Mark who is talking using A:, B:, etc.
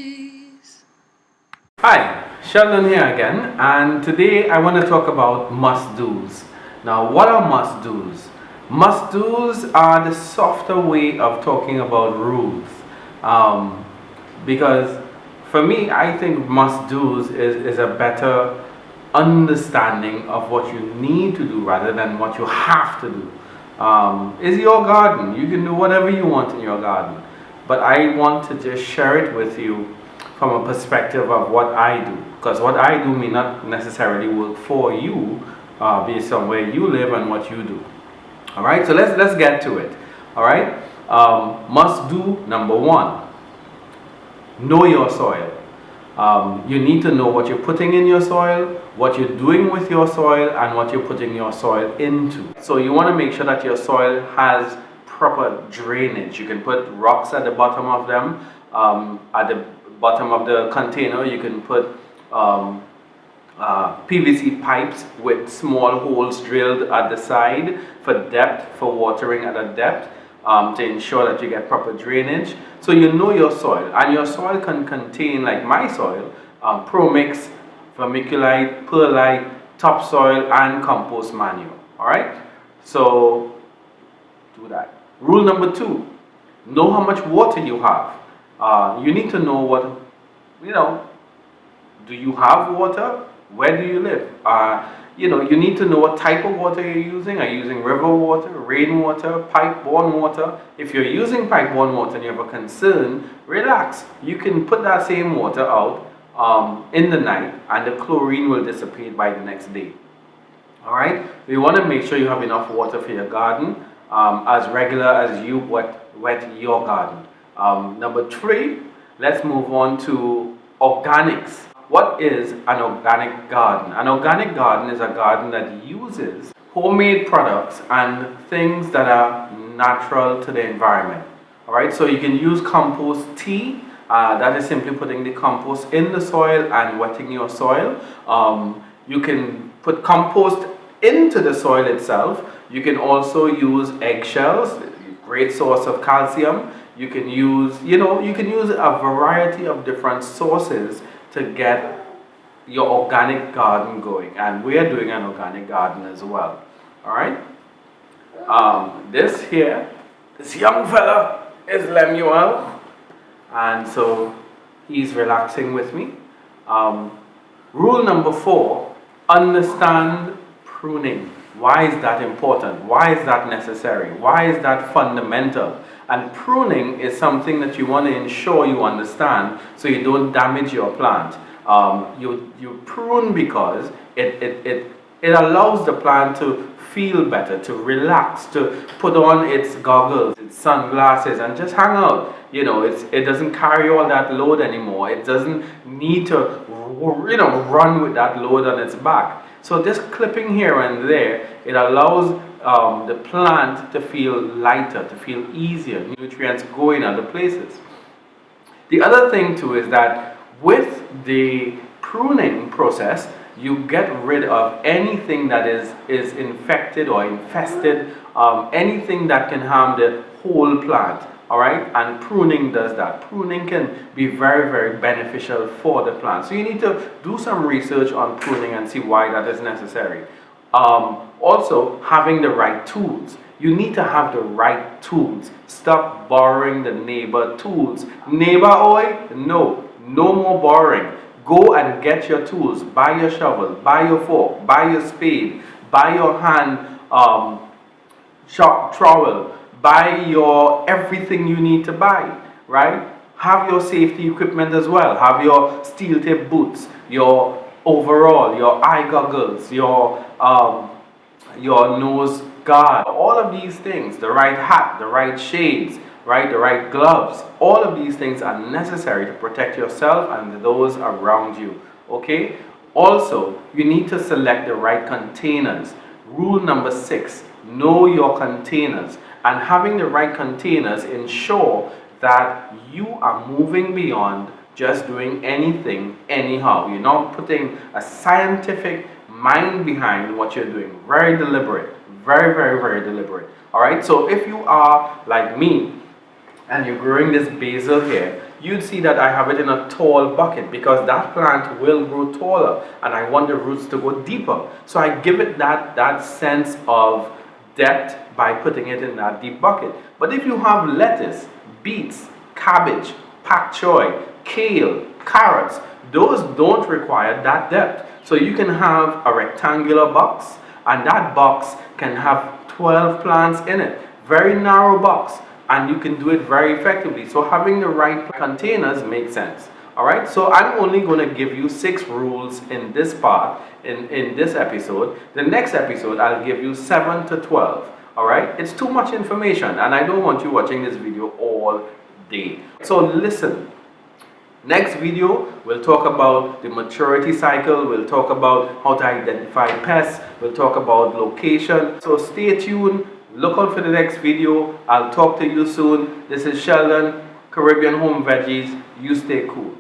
A: Veggies.
B: Hi, Sheldon here again, and today I want to talk about must-dos. Now, what are must-dos? Must-dos are the softer way of talking about rules. Because for me, I think must-dos is a better understanding of what you need to do rather than what you have to do. It's your garden. You can do whatever you want in your garden. But I want to just share it with you from a perspective of what I do. Because what I do may not necessarily work for you based on where you live and what you do. Alright, so let's get to it. Alright, must do number one. Know your soil. You need to know what you're putting in your soil, what you're doing with your soil, and what you're putting your soil into. So you want to make sure that your soil has proper drainage. You can put rocks at the bottom of them. At the bottom of the container, you can put PVC pipes with small holes drilled at the side for depth, for watering at a depth. To ensure that you get proper drainage. So you know your soil, and your soil can contain, like my soil, pro-mix, vermiculite, perlite, topsoil, and compost manure. Alright, so do that. Rule number two, know how much water you have. You need to know what, do you have water? Where do you live? You need to know what type of water you're using. Are you using river water, rainwater, pipe-borne water? If you're using pipe-borne water and you have a concern, relax. You can put that same water out in the night and the chlorine will dissipate by the next day. Alright? You want to make sure you have enough water for your garden, as regular as you wet your garden. Number three, let's move on to organics. What is an organic garden? An organic garden is a garden that uses homemade products and things that are natural to the environment. Alright, so you can use compost tea. That is simply putting the compost in the soil and wetting your soil. You can put compost into the soil itself. You can also use eggshells, great source of calcium. You can use, a variety of different sources to get your organic garden going, and we are doing an organic garden as well. All right, this young fella is Lemuel, and so he's relaxing with me. Rule number four, understand pruning. Why is that important? Why is that necessary? Why is that fundamental? And pruning is something that you want to ensure you understand so you don't damage your plant. You prune because it allows the plant to feel better, to relax, to put on its goggles, its sunglasses, and just hang out. It doesn't carry all that load anymore. It doesn't need to, run with that load on its back. So just clipping here and there, it allows the plant to feel lighter, to feel easier, nutrients go in other places. The other thing too is that with the pruning process, you get rid of anything that is infected or infested, anything that can harm the whole plant. Alright, and pruning does that. Pruning can be very, very beneficial for the plant. So you need to do some research on pruning and see why that is necessary. Also, having the right tools. You need to have the right tools. Stop borrowing the neighbor tools. Neighbor oi? No more borrowing. Go and get your tools. Buy your shovel, buy your fork, buy your spade, buy your hand trowel. Buy your everything you need to buy, right? Have your safety equipment as well. Have your steel tip boots, your overall, your eye goggles, your nose guard. All of these things, the right hat, the right shades, right, the right gloves. All of these things are necessary to protect yourself and those around you. Okay. Also, you need to select the right containers. Rule number 6: know your containers. And having the right containers ensure that you are moving beyond just doing anything anyhow. You're not putting a scientific mind behind what you're doing. Very deliberate. Very, very, very deliberate. Alright, so if you are like me and you're growing this basil here, you'd see that I have it in a tall bucket because that plant will grow taller and I want the roots to go deeper. So I give it that sense of depth by putting it in that deep bucket. But if you have lettuce, beets, cabbage, pak choy, kale, carrots, those don't require that depth. So you can have a rectangular box, and that box can have 12 plants in it. Very narrow box, and you can do it very effectively. So having the right containers makes sense. Alright, so I'm only going to give you 6 rules in this part, in this episode. The next episode, I'll give you 7 to 12. Alright, it's too much information, and I don't want you watching this video all day. So listen. Next video, we'll talk about the maturity cycle, we'll talk about how to identify pests, we'll talk about location. So stay tuned, look out for the next video. I'll talk to you soon. This is Sheldon, Caribbean Home Veggies. You stay cool.